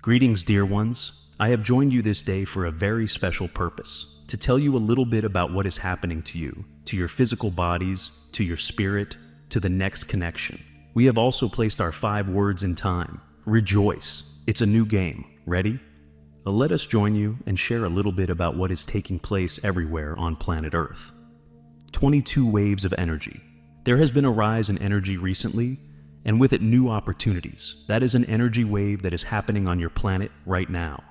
Greetings, dear ones. I have joined you this day for a very special purpose, to tell you a little bit about what is happening to you, to your physical bodies, to your spirit, to the next connection. We have also placed our 5 words in time. Rejoice. It's a new game. Ready? Let us join you and share a little bit about what is taking place everywhere on planet Earth. 22 waves of energy. There has been a rise in energy recently, and with it new opportunities. That is an energy wave that is happening on your planet right now.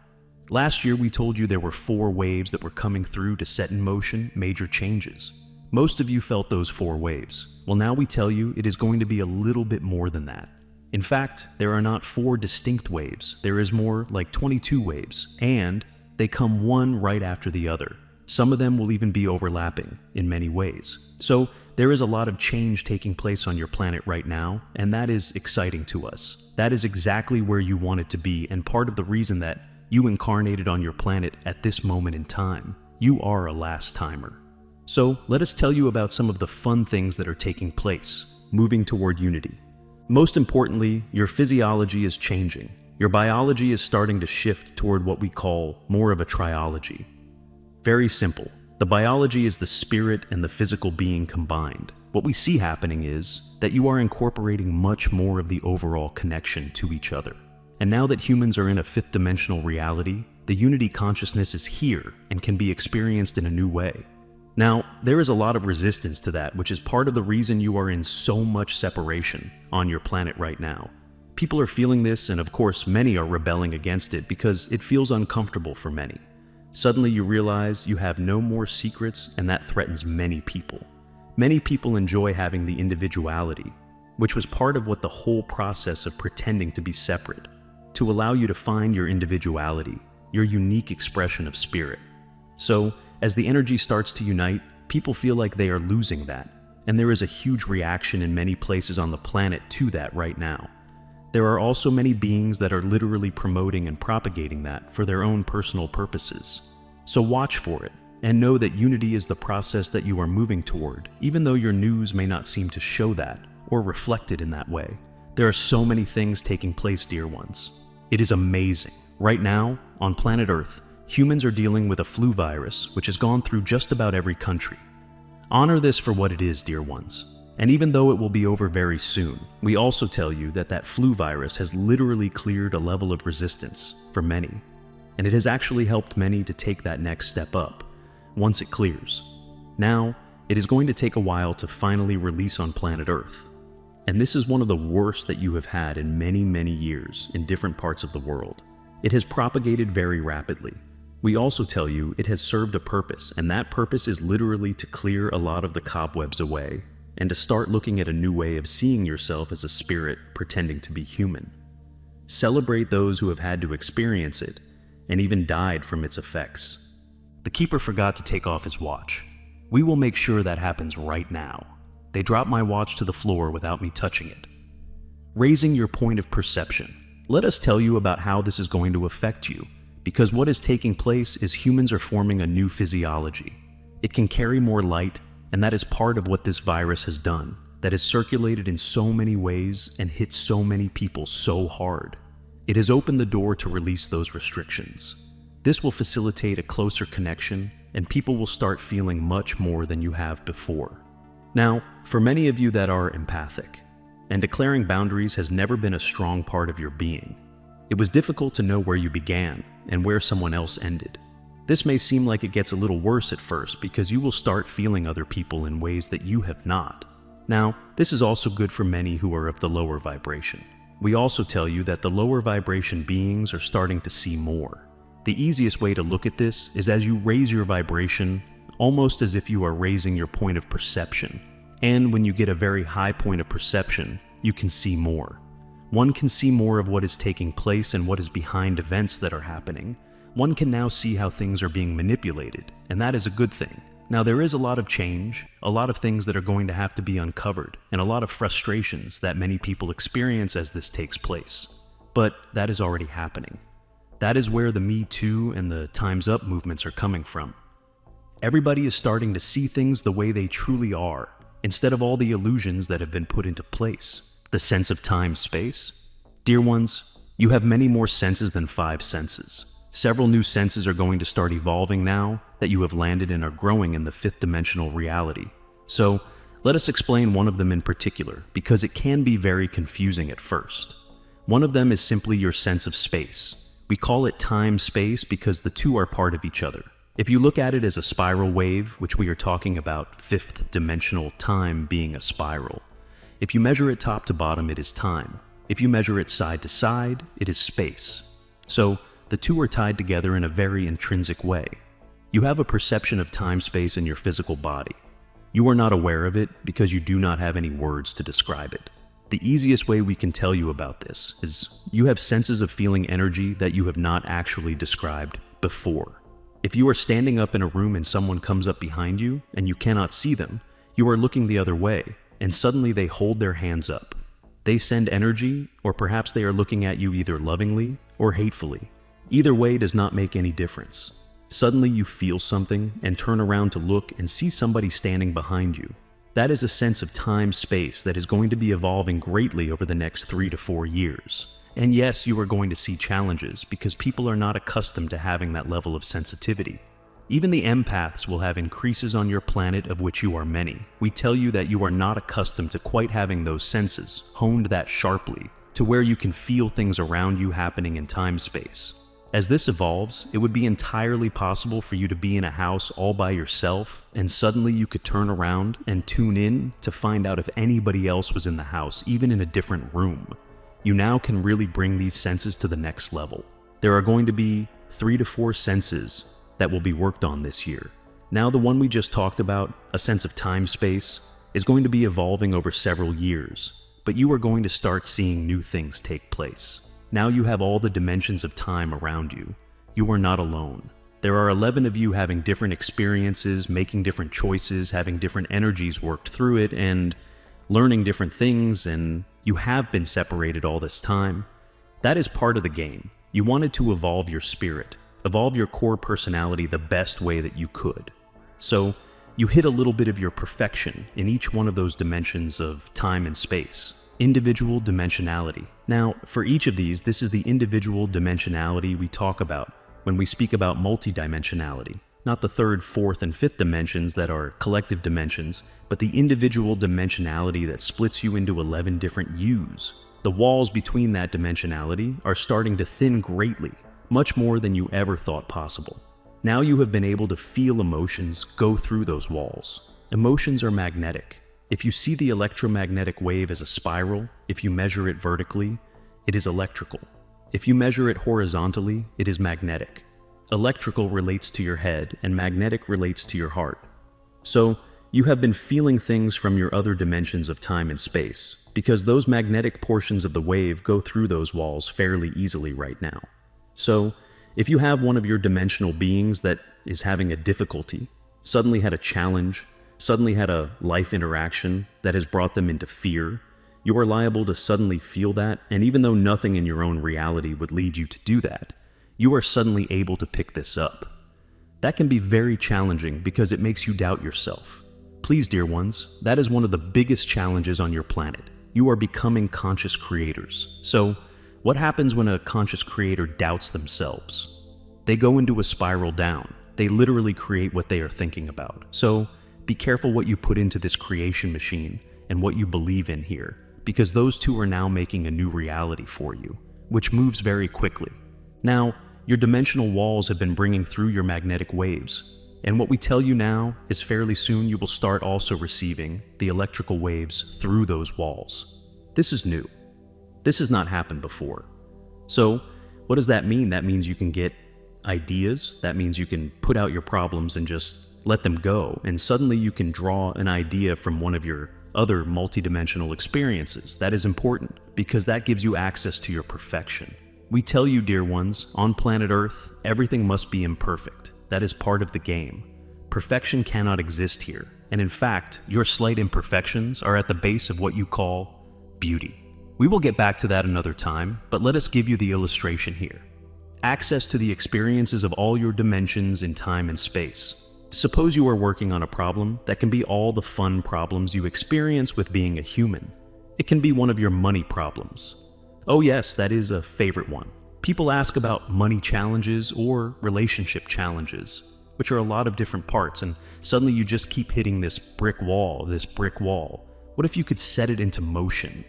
Last year we told you there were 4 waves that were coming through to set in motion major changes. Most of you felt those 4 waves. Well, now we tell you it is going to be a little bit more than that. In fact, there are not 4 distinct waves. There is more like 22 waves, and they come one right after the other. Some of them will even be overlapping in many ways. So there is a lot of change taking place on your planet right now, and that is exciting to us. That is exactly where you want it to be, and part of the reason that you incarnated on your planet at this moment in time. You are a last timer. So let us tell you about some of the fun things that are taking place, moving toward unity. Most importantly, your physiology is changing. Your biology is starting to shift toward what we call more of a triology. Very simple. The biology is the spirit and the physical being combined. What we see happening is that you are incorporating much more of the overall connection to each other. And now that humans are in a 5th dimensional reality, the unity consciousness is here and can be experienced in a new way. Now, there is a lot of resistance to that, which is part of the reason you are in so much separation on your planet right now. People are feeling this, and of course many are rebelling against it because it feels uncomfortable for many. Suddenly you realize you have no more secrets, and that threatens many people. Many people enjoy having the individuality, which was part of what the whole process of pretending to be separate, to allow you to find your individuality, your unique expression of spirit. So, as the energy starts to unite, people feel like they are losing that, and there is a huge reaction in many places on the planet to that right now. There are also many beings that are literally promoting and propagating that for their own personal purposes. So watch for it, and know that unity is the process that you are moving toward, even though your news may not seem to show that, or reflect it in that way. There are so many things taking place, dear ones. It is amazing. Right now, on planet Earth, humans are dealing with a flu virus, which has gone through just about every country. Honor this for what it is, dear ones. And even though it will be over very soon, we also tell you that that flu virus has literally cleared a level of resistance for many. And it has actually helped many to take that next step up, once it clears. Now, it is going to take a while to finally release on planet Earth. And this is one of the worst that you have had in many, many years in different parts of the world. It has propagated very rapidly. We also tell you it has served a purpose, and that purpose is literally to clear a lot of the cobwebs away, and to start looking at a new way of seeing yourself as a spirit pretending to be human. Celebrate those who have had to experience it, and even died from its effects. The keeper forgot to take off his watch. We will make sure that happens right now. They dropped my watch to the floor without me touching it. Raising your point of perception. Let us tell you about how this is going to affect you, because what is taking place is humans are forming a new physiology. It can carry more light, and that is part of what this virus has done, that has circulated in so many ways and hit so many people so hard. It has opened the door to release those restrictions. This will facilitate a closer connection, and people will start feeling much more than you have before. Now, for many of you that are empathic, and declaring boundaries has never been a strong part of your being, it was difficult to know where you began and where someone else ended. This may seem like it gets a little worse at first because you will start feeling other people in ways that you have not. Now, this is also good for many who are of the lower vibration. We also tell you that the lower vibration beings are starting to see more. The easiest way to look at this is as you raise your vibration, almost as if you are raising your point of perception. And when you get a very high point of perception, you can see more. One can see more of what is taking place and what is behind events that are happening. One can now see how things are being manipulated, and that is a good thing. Now, there is a lot of change, a lot of things that are going to have to be uncovered, and a lot of frustrations that many people experience as this takes place. But that is already happening. That is where the Me Too and the Time's Up movements are coming from. Everybody is starting to see things the way they truly are, instead of all the illusions that have been put into place. The sense of time-space. Dear ones, You have many more senses than 5 senses. Several new senses are going to start evolving now that you have landed and are growing in the 5th dimensional reality. So, let us explain one of them in particular, because it can be very confusing at first. One of them is simply your sense of space. We call it time-space because the two are part of each other. If you look at it as a spiral wave, which we are talking about 5th dimensional time being a spiral, if you measure it top to bottom, it is time. If you measure it side to side, it is space. So, the two are tied together in a very intrinsic way. You have a perception of time-space in your physical body. You are not aware of it because you do not have any words to describe it. The easiest way we can tell you about this is you have senses of feeling energy that you have not actually described before. If you are standing up in a room and someone comes up behind you and you cannot see them, you are looking the other way, and suddenly they hold their hands up. They send energy, or perhaps they are looking at you either lovingly or hatefully. Either way does not make any difference. Suddenly you feel something and turn around to look and see somebody standing behind you. That is a sense of time-space that is going to be evolving greatly over the next 3 to 4 years. And yes, you are going to see challenges because people are not accustomed to having that level of sensitivity. Even the empaths will have increases on your planet, of which you are many. We tell you that you are not accustomed to quite having those senses honed that sharply to where you can feel things around you happening in time-space. As this evolves, it would be entirely possible for you to be in a house all by yourself, and suddenly you could turn around and tune in to find out if anybody else was in the house, even in a different room. You now can really bring these senses to the next level. There are going to be 3 to 4 senses that will be worked on this year. Now the one we just talked about, a sense of time-space, is going to be evolving over several years, but you are going to start seeing new things take place. Now you have all the dimensions of time around you. You are not alone. There are 11 of you having different experiences, making different choices, having different energies worked through it, and learning different things, and you have been separated all this time. That is part of the game. You wanted to evolve your spirit, evolve your core personality the best way that you could. So, you hit a little bit of your perfection in each one of those dimensions of time and space. Individual dimensionality. Now, for each of these, this is the individual dimensionality we talk about when we speak about multidimensionality. Not the 3rd, 4th, and 5th dimensions that are collective dimensions, but the individual dimensionality that splits you into 11 different yous. The walls between that dimensionality are starting to thin greatly, much more than you ever thought possible. Now you have been able to feel emotions go through those walls. Emotions are magnetic. If you see the electromagnetic wave as a spiral, if you measure it vertically, it is electrical. If you measure it horizontally, it is magnetic. Electrical relates to your head, and magnetic relates to your heart. So, you have been feeling things from your other dimensions of time and space, because those magnetic portions of the wave go through those walls fairly easily right now. So, if you have one of your dimensional beings that is having a difficulty, suddenly had a challenge, suddenly had a life interaction that has brought them into fear, you are liable to suddenly feel that, and even though nothing in your own reality would lead you to do that, you are suddenly able to pick this up. That can be very challenging because it makes you doubt yourself. Please, dear ones, that is one of the biggest challenges on your planet. You are becoming conscious creators. So, what happens when a conscious creator doubts themselves? They go into a spiral down. They literally create what they are thinking about. So, be careful what you put into this creation machine and what you believe in here, because those two are now making a new reality for you, which moves very quickly. Now, your dimensional walls have been bringing through your magnetic waves, and what we tell you now is fairly soon you will start also receiving the electrical waves through those walls. This is new. This has not happened before. So, what does that mean? That means you can get ideas, that means you can put out your problems and just let them go, and suddenly you can draw an idea from one of your other multidimensional experiences. That is important, because that gives you access to your perfection. We tell you, dear ones, on planet Earth, everything must be imperfect. That is part of the game. Perfection cannot exist here, and in fact, your slight imperfections are at the base of what you call beauty. We will get back to that another time, but let us give you the illustration here. Access to the experiences of all your dimensions in time and space. Suppose you are working on a problem that can be all the fun problems you experience with being a human. It can be one of your money problems. Oh yes, that is a favorite one. People ask about money challenges or relationship challenges, which are a lot of different parts, and suddenly you just keep hitting this brick wall. What if you could set it into motion?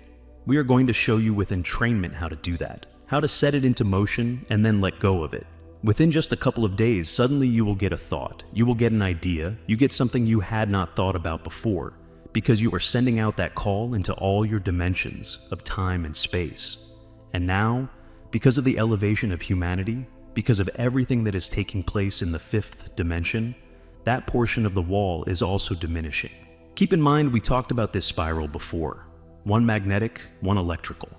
We are going to show you with entrainment how to do that, how to set it into motion and then let go of it. Within just a couple of days, suddenly you will get a thought, you will get an idea, you get something you had not thought about before, because you are sending out that call into all your dimensions of time and space. And now, because of the elevation of humanity, because of everything that is taking place in the fifth dimension, that portion of the wall is also diminishing. Keep in mind we talked about this spiral before. One magnetic, one electrical.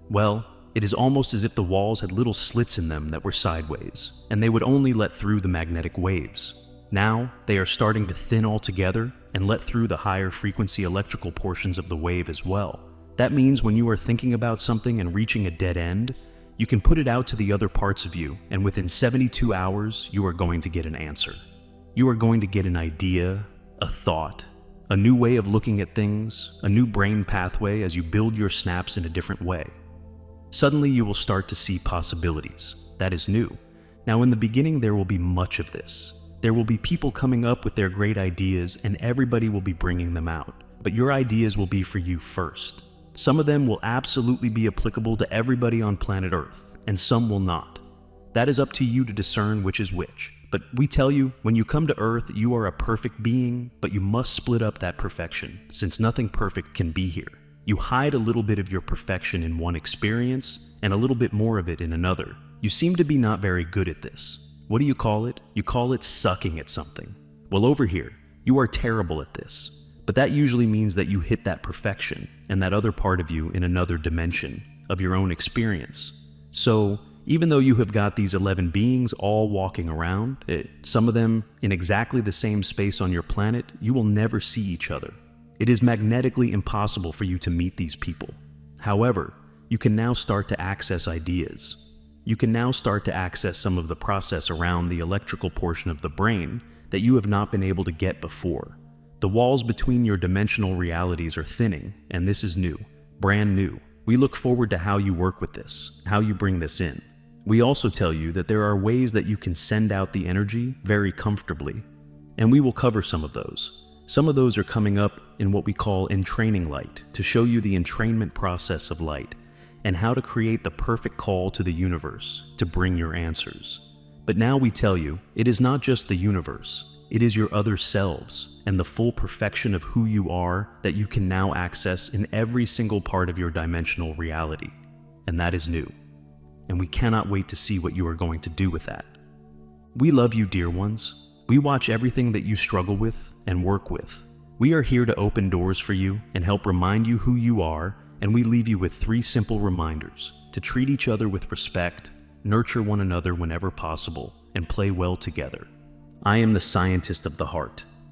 Well, it is almost as if the walls had little slits in them that were sideways, and they would only let through the magnetic waves. Now, they are starting to thin altogether and let through the higher frequency electrical portions of the wave as well. That means when you are thinking about something and reaching a dead end, you can put it out to the other parts of you, and within 72 hours, you are going to get an answer. You are going to get an idea, a thought, a new way of looking at things, a new brain pathway as you build your snaps in a different way. Suddenly, you will start to see possibilities. That is new. Now, in the beginning, there will be much of this. There will be people coming up with their great ideas, and everybody will be bringing them out. But your ideas will be for you first. Some of them will absolutely be applicable to everybody on planet Earth, and some will not. That is up to you to discern which is which. But we tell you, when you come to Earth, you are a perfect being, but you must split up that perfection, since nothing perfect can be here. You hide a little bit of your perfection in one experience, and a little bit more of it in another. You seem to be not very good at this. What do you call it? You call it sucking at something. Well, over here, you are terrible at this. But that usually means that you hit that perfection and that other part of you in another dimension of your own experience. So, even though you have got these 11 beings all walking around, some of them in exactly the same space on your planet, you will never see each other. It is magnetically impossible for you to meet these people. However, you can now start to access ideas. You can now start to access some of the process around the electrical portion of the brain that you have not been able to get before. The walls between your dimensional realities are thinning, and this is new, brand new. We look forward to how you work with this, how you bring this in. We also tell you that there are ways that you can send out the energy very comfortably, and we will cover some of those. Some of those are coming up in what we call entraining light, to show you the entrainment process of light, and how to create the perfect call to the universe to bring your answers. But now we tell you, it is not just the universe. It is your other selves and the full perfection of who you are that you can now access in every single part of your dimensional reality. And that is new. And we cannot wait to see what you are going to do with that. We love you, dear ones. We watch everything that you struggle with and work with. We are here to open doors for you and help remind you who you are, and we leave you with 3 simple reminders: to treat each other with respect, nurture one another whenever possible, and play well together. I am the scientist of the heart,